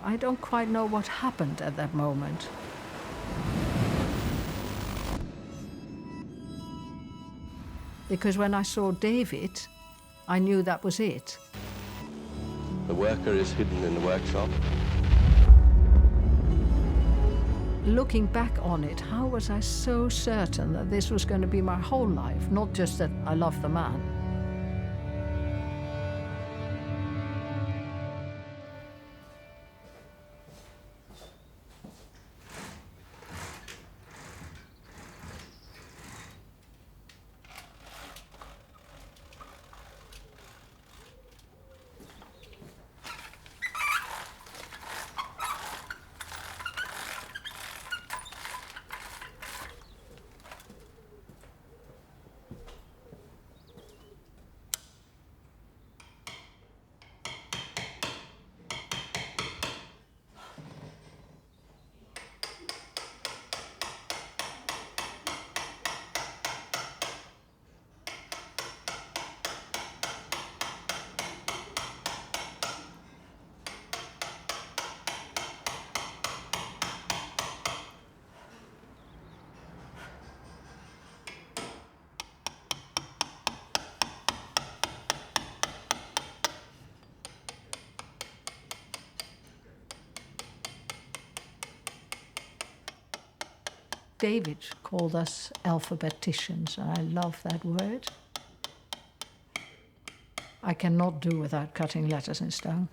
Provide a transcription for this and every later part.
I don't quite know what happened at that moment. Because when I saw David, I knew that was it. The worker is hidden in the workshop. Looking back on it, how was I so certain that this was going to be my whole life, not just that I love the man? David called us alphabeticians, and I love that word. I cannot do without cutting letters in stone.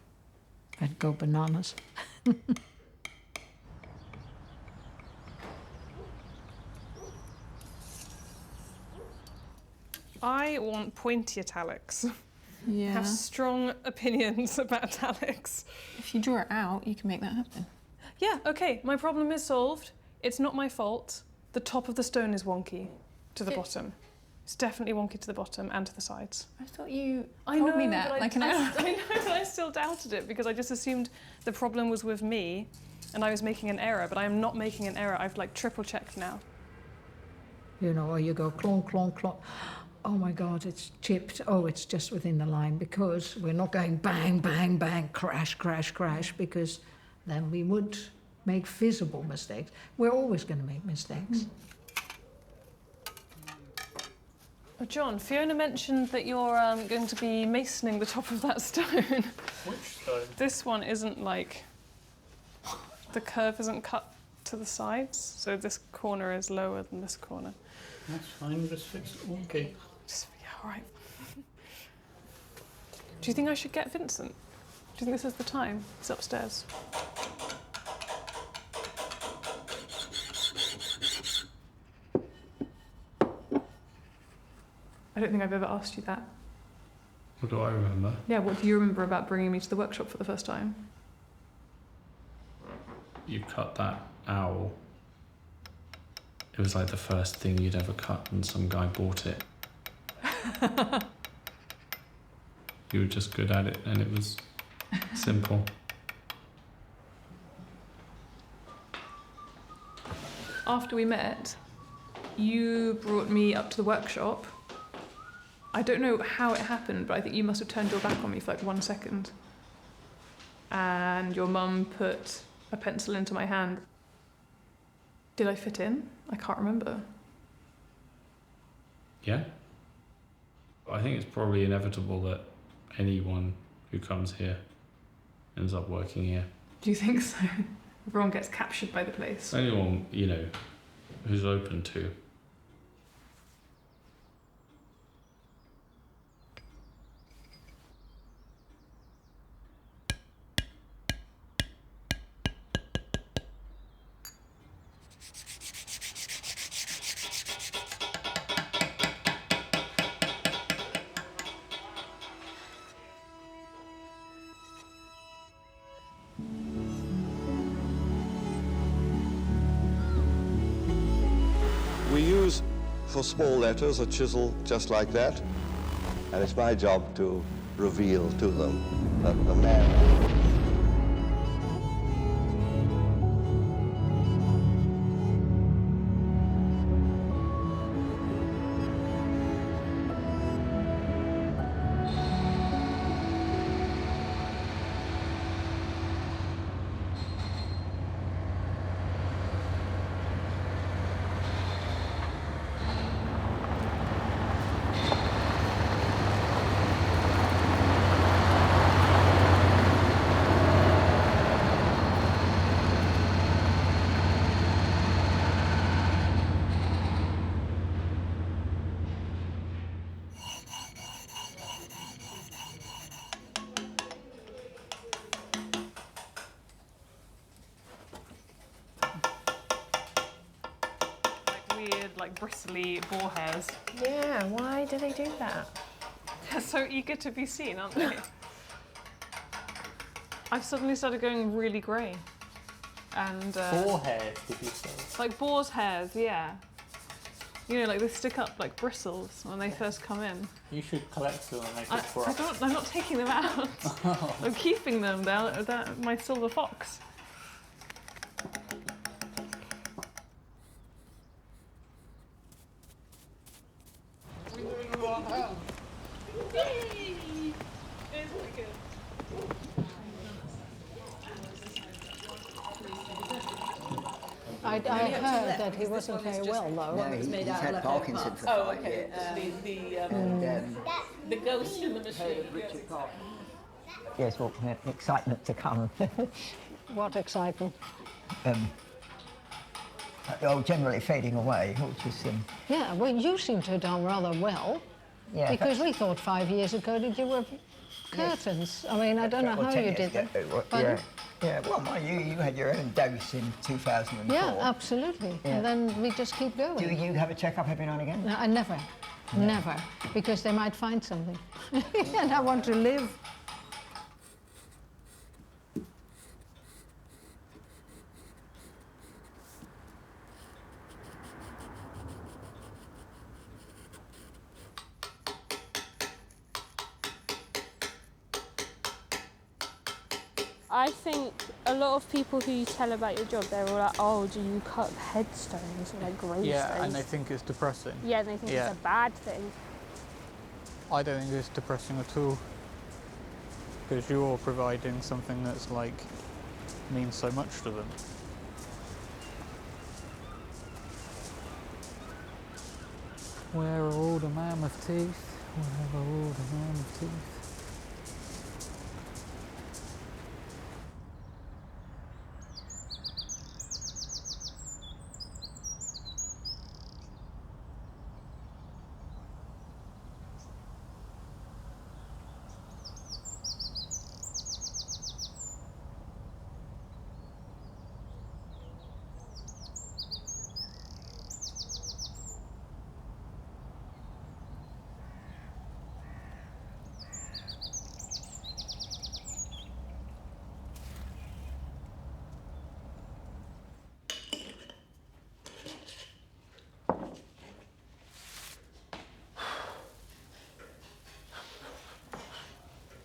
I'd go bananas. I want pointy italics. Yeah. I have strong opinions about italics. If you draw it out, you can make that happen. Yeah, okay, my problem is solved. It's not my fault. The top of the stone is wonky to the bottom. It's definitely wonky to the bottom and to the sides. I thought you told me that like an hour. I know, but I still doubted it because I just assumed the problem was with me and I was making an error, but I am not making an error. I've like triple checked now. You know, or you go clonk, clonk, clonk. Oh my God, it's chipped. Oh, it's just within the line, because we're not going bang, bang, bang, crash, crash, crash, because then we would make visible mistakes. We're always going to make mistakes. Oh, John, Fiona mentioned that you're going to be masoning the top of that stone. Which stone? This one isn't like, the curve isn't cut to the sides, so this corner is lower than this corner. That's fine, just fix it. Okay. Yeah, all right. Do you think I should get Vincent? Do you think this is the time? He's upstairs. I don't think I've ever asked you that. What do I remember? Yeah, what do you remember about bringing me to the workshop for the first time? You cut that owl. It was like the first thing you'd ever cut, and some guy bought it. You were just good at it, and it was simple. After we met, you brought me up to the workshop. I don't know how it happened, but I think you must have turned your back on me for like 1 second. And your mum put a pencil into my hand. Did I fit in? I can't remember. Yeah? I think it's probably inevitable that anyone who comes here ends up working here. Do you think so? Everyone gets captured by the place. Anyone, you know, who's open to. We use, for small letters, a chisel just like that, and it's my job to reveal to them that the man... like bristly boar hairs. Yeah, why do they do that? They're so eager to be seen, aren't they? I've suddenly started going really grey. And Boar hairs, did you say? like boar's hairs, yeah. You know, like they stick up like bristles when they first come in. You should collect them and make a brush. I'm not taking them out. I'm keeping them. They're my silver fox. I heard that he wasn't very well, though. No, he's had Parkinson for 5 years. The ghost in the machine. Yes, well, excitement to come. What excitement. Generally fading away, which is... Yeah, well, you seem to have done rather well. yeah, Because we thought 5 years ago that you were curtains. I mean, I don't know how you did it. Yeah, well, you had your own dose in 2004. Yeah, absolutely. Yeah. And then we just keep going. Do you have a checkup every now and again? No, I never, never, because they might find something. And I want to live. I think a lot of people who you tell about your job, they're all like, oh, do you cut headstones or like gravestones? Yeah, and they think it's depressing. Yeah, they think it's a bad thing. I don't think it's depressing at all. Because you're providing something that's like, means so much to them. Where are all the mammoth teeth? Where are all the mammoth teeth?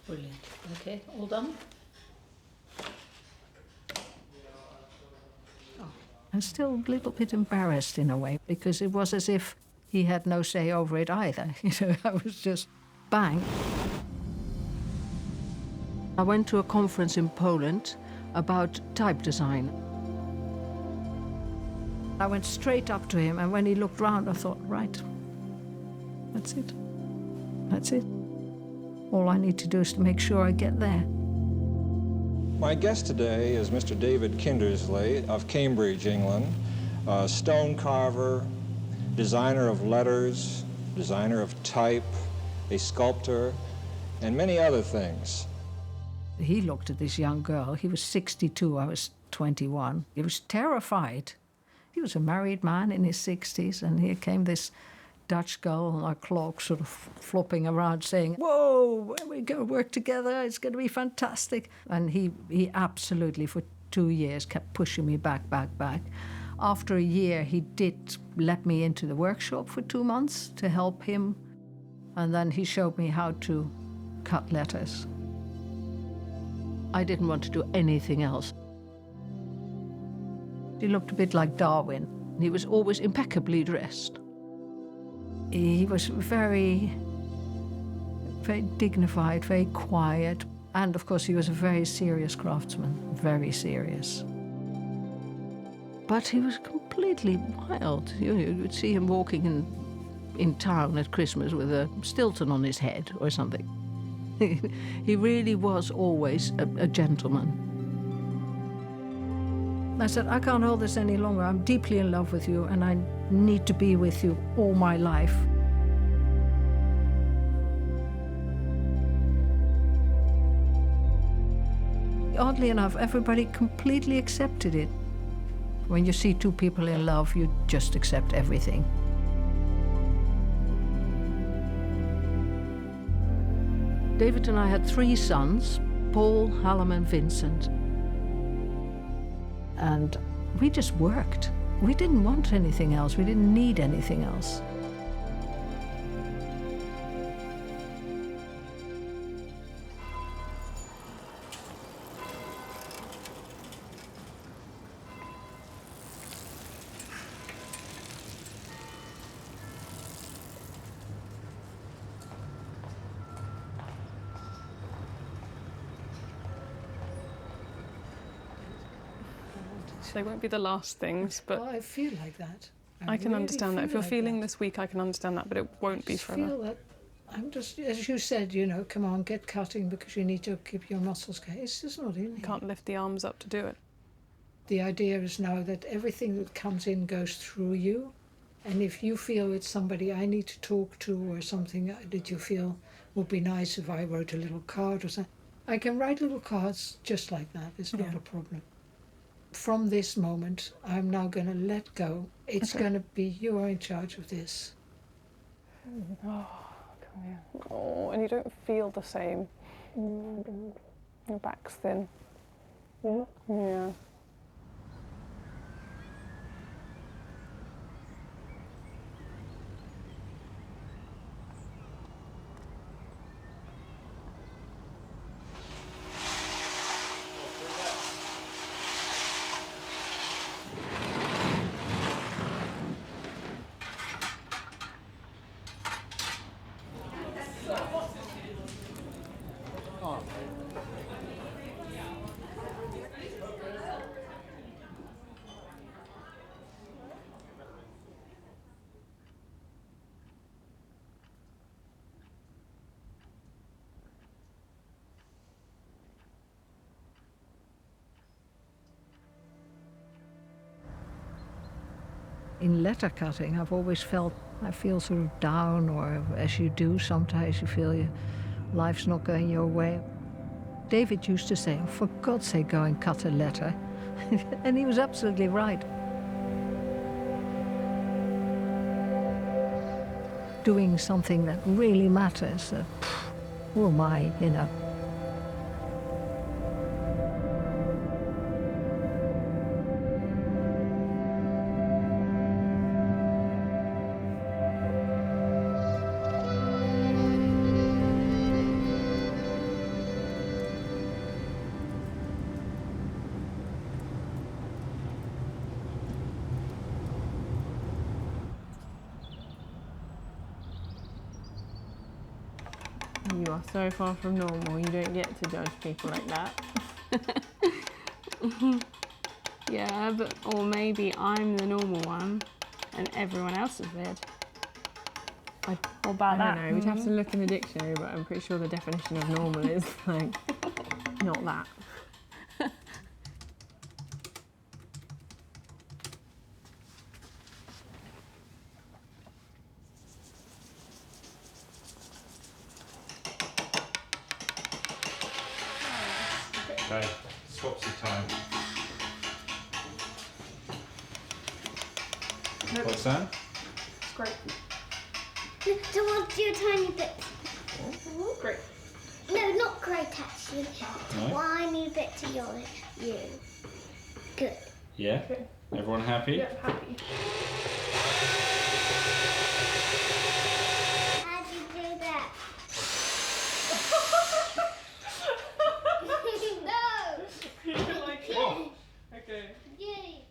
Brilliant. Okay, all done? I'm still a little bit embarrassed in a way, because it was as if he had no say over it either. You know, I was just bang. I went to a conference in Poland about type design. I went straight up to him, and when he looked round, I thought, right, that's it. That's it. All I need to do is to make sure I get there. My guest today is Mr. David Kindersley of Cambridge, England, a stone carver, designer of letters, designer of type, a sculptor, and many other things. He looked at this young girl. He was 62, I was 21. He was terrified. He was a married man in his 60s, and here came this Dutch girl on a clock sort of flopping around saying, whoa, we're going to work together, it's going to be fantastic. And he absolutely, for 2 years, kept pushing me back. After a year, he did let me into the workshop for 2 months to help him. And then he showed me how to cut letters. I didn't want to do anything else. He looked a bit like Darwin. He was always impeccably dressed. He was very, very dignified, very quiet. And of course, he was a very serious craftsman, very serious. But he was completely wild. You would see him walking in town at Christmas with a Stilton on his head or something. He really was always a gentleman. I said, I can't hold this any longer. I'm deeply in love with you, and I need to be with you all my life. Oddly enough, everybody completely accepted it. When you see two people in love, you just accept everything. David and I had 3 sons, Paul, Hallam and Vincent. And we just worked. We didn't want anything else. We didn't need anything else. They won't be the last things, but Well, I feel like that. I can really understand that. If feel you're like feeling that. this week, I can understand that, but it won't be Just forever. feel that I'm just, as you said, you know, come on, get cutting because you need to keep your muscles going. It's just not in You here. can't lift the arms up to do it. The idea is now that everything that comes in goes through you. And if you feel it's somebody I need to talk to or something that you feel would be nice if I wrote a little card or something, I can write little cards just like that. It's not Yeah. a problem. From this moment, I'm now going to let go. It's going to be you are in charge of this. Oh, come here. Oh, and you don't feel the same. Your back's thin. Yeah? Yeah. In letter cutting, I've always felt I feel sort of down, or as you do, sometimes you feel your life's not going your way. David used to say, oh, for God's sake, go and cut a letter. And he was absolutely right. Doing something that really matters, who am I, you know? You are so far from normal. You don't get to judge people like that. Yeah, but or maybe I'm the normal one and everyone else is weird. What about that? I don't know. We'd have to look in the dictionary, but I'm pretty sure the definition of normal is like not that. Okay, swaps of time. What's that? It's great. So want to do a tiny bit. Great. No, not great actually. No? Tiny bit to you. Good. Yeah? Okay. Everyone happy? Yeah, happy. How do you do that? No! Whoa. Okay. Yay!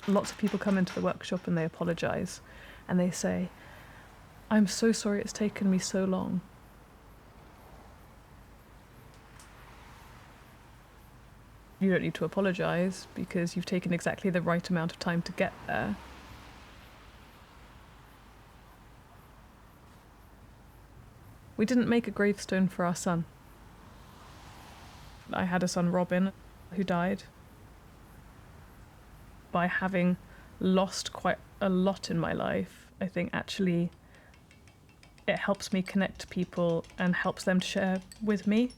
Lots of people come into the workshop and they apologise and they say, I'm so sorry it's taken me so long. You don't need to apologise because you've taken exactly the right amount of time to get there. We didn't make a gravestone for our son. I had a son, Robin, who died. By having lost quite a lot in my life, I think actually it helps me connect to people and helps them to share with me.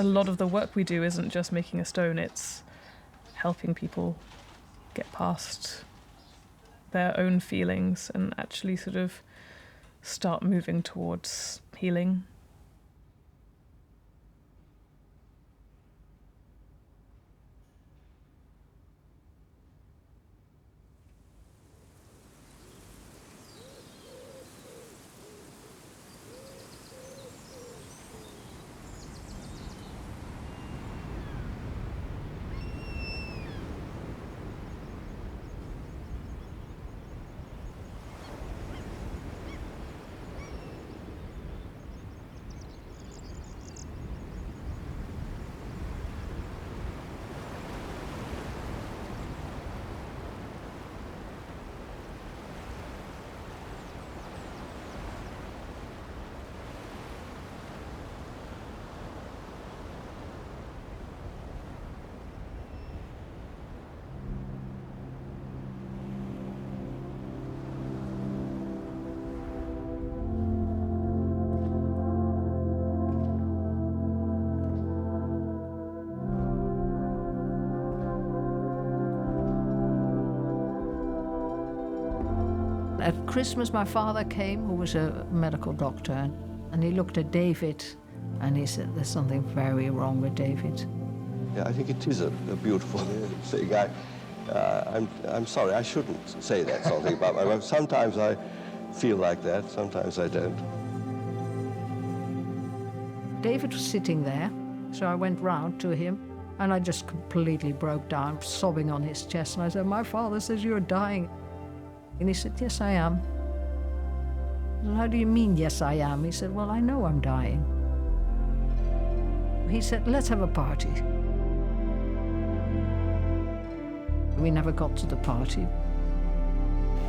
a lot of the work we do isn't just making a stone, it's helping people get past their own feelings and actually sort of start moving towards healing. At Christmas, my father came, who was a medical doctor, and he looked at David, and he said, "There's something very wrong with David." Yeah, I think it is a beautiful thing. I'm sorry, I shouldn't say that something about my wife. Sometimes I feel like that, sometimes I don't. David was sitting there, so I went round to him, and I just completely broke down, sobbing on his chest, and I said, "My father says you're dying." And he said, "Yes, I am." "Well, how do you mean, yes, I am?" He said, "Well, I know I'm dying." He said, "Let's have a party." We never got to the party.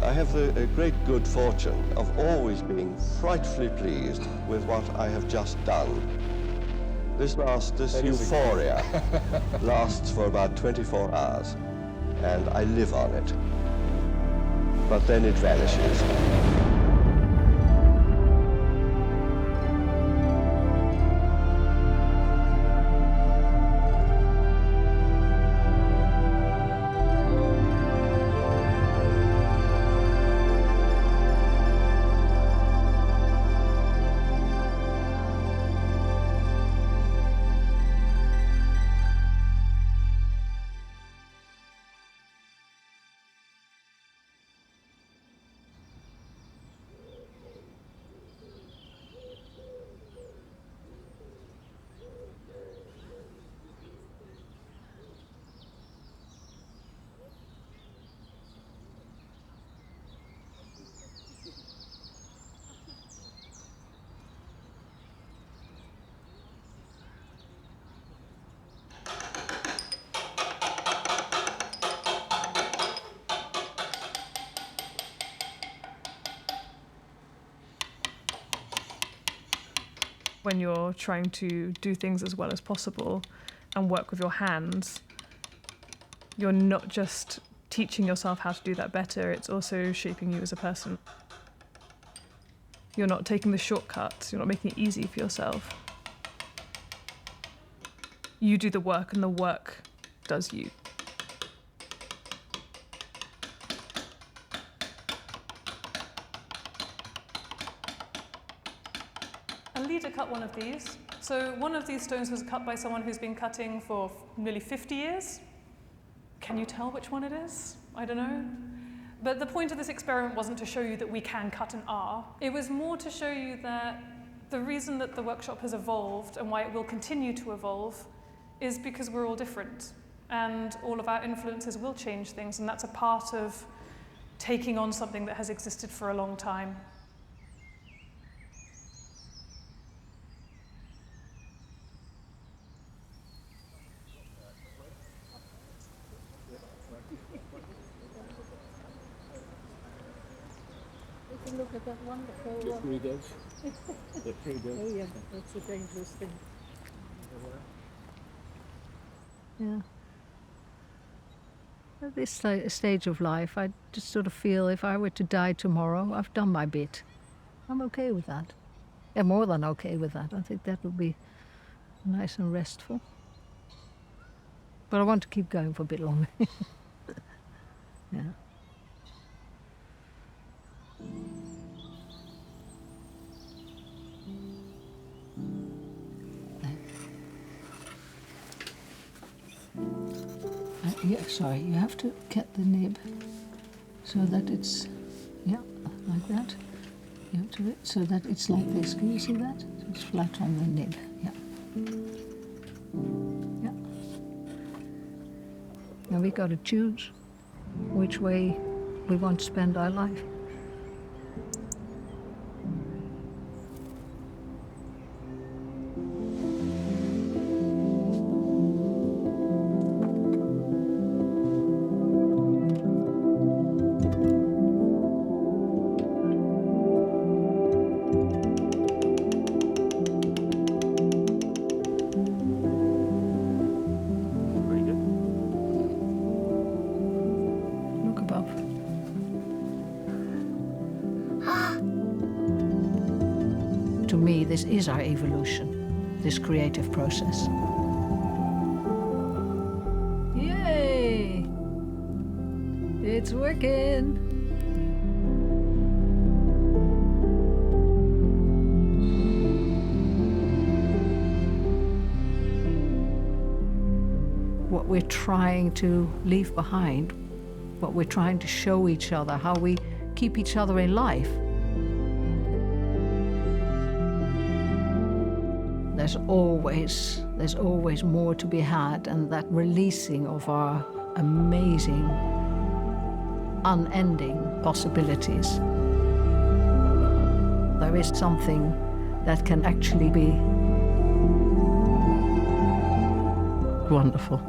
I have the great good fortune of always being frightfully pleased with what I have just done. This euphoria lasts for about 24 hours, and I live on it. But then it vanishes. When you're trying to do things as well as possible and work with your hands, you're not just teaching yourself how to do that better, it's also shaping you as a person. You're not taking the shortcuts, you're not making it easy for yourself. You do the work and the work does you. Lida cut one of these. So one of these stones was cut by someone who's been cutting for nearly 50 years. Can you tell which one it is? I don't know. But the point of this experiment wasn't to show you that we can cut an R. It was more to show you that the reason that the workshop has evolved and why it will continue to evolve is because we're all different. And all of our influences will change things, and that's a part of taking on something that has existed for a long time. Look at that wonderful one. Oh yeah, that's a dangerous thing. Yeah. At this stage of life, I just sort of feel if I were to die tomorrow, I've done my bit. I'm okay with that. Yeah, more than okay with that. I think that would be Nice and restful. But I want to keep going for a bit longer. Yeah. Yeah, sorry, you have to get the nib so that it's, yeah, like that. You have to, so that it's like this. Can you see that? So it's flat on the nib, yeah. Yeah. Now we got to choose which way we want to spend our life. To me, this is our evolution, this creative process. Yay! It's working! What we're trying to leave behind, what we're trying to show each other, how we keep each other in life. There's always more to be had, and that releasing of our amazing, unending possibilities. There is something that can actually be wonderful.